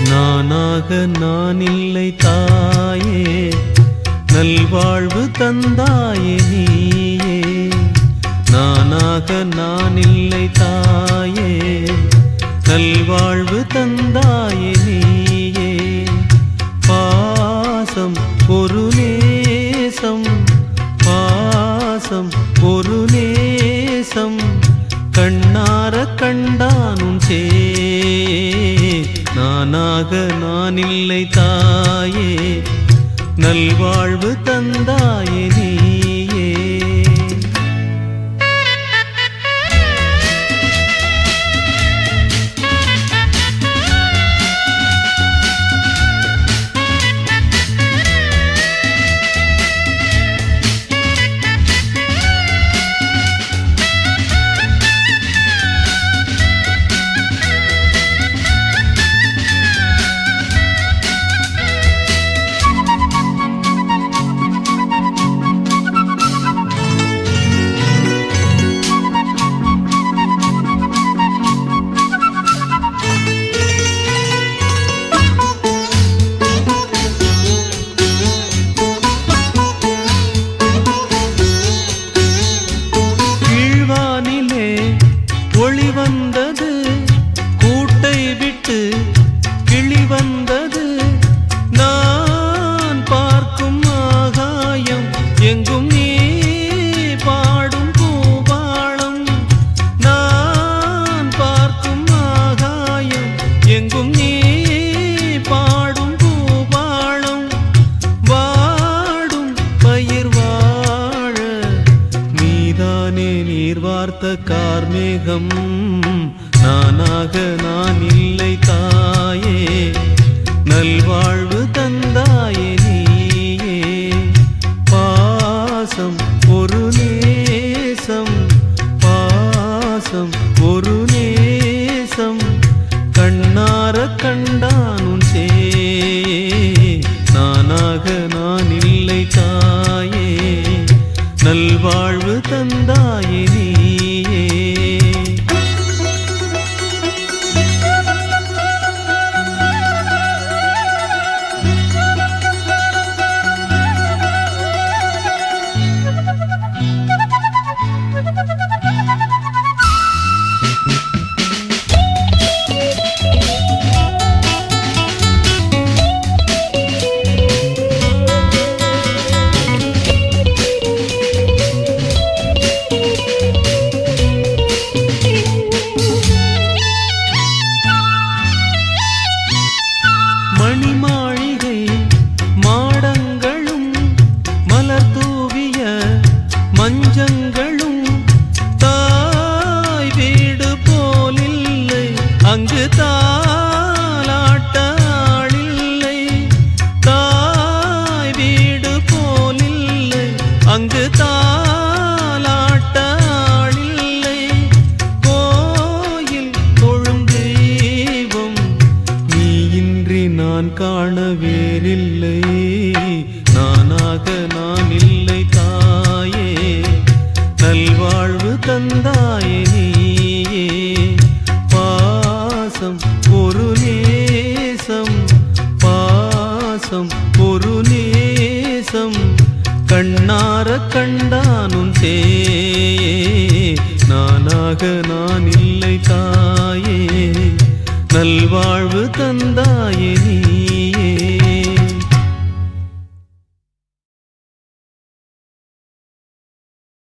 நானாக நான் இல்லை தாயே, நல்வாழ்வு தந்தாயே நீயே. நானாக நான் இல்லை தாயே, நல்வாழ்வு தந்தாயே நீயே. பாசம் ஒரு நேசம், பாசம் ஒரு நேசம், கண்ணார கண்டானும் சே. நானாக நான் இல்லை தாயே, நல்வாழ்வு தந்தாயே நீயே. ஒளி வந்தது, கூட்டை விட்டு கிளி வந்தது. நான் பார்க்கும் ஆகாயம் எங்கும் நீ பாடும் பூபாளம். நான் பார்க்கும் ஆகாயம் எங்கும் நீ பாடும் பூபாளம். வாடும் பயிர் வாழ நீதானே நீர் வார்த்த கார்மேகம். நானாக நான் இல்லை தாயே, நல்வாழ்வு தந்தாயே நீயே. பாசம் ஒரு நேசம், பாசம் ஒரு நேசம், கண்ணார கண்டானும் சே. நானாக நான் இல்லை தாயே, நல்வாழ்வு தந்தாயே நீயே. மணிமாளிகை மாடங்களும் மலர் தூவிய மஞ்சங்களும் தாய் வீடு போலில்லை, அங்கு தாலாட்ட ஆளில்லை. தாய் வீடு போலில்லை, அங்கு தாலாட்ட ஆளில்லை. கோயில் தொழும் தெய்வம் நீ இன்றி நான் காண வேறில்லை. நானாக நான் இல்லை தாயே, நல்வாழ்வு தந்தாயே நீயே. பாசம் ஒரு நேசம், பாசம் ஒரு நேசம், கண்ணார கண்டானும் சே. நானாக நான் இல்லை தாயே, நல்வாழ்வு தந்தாயே நீ.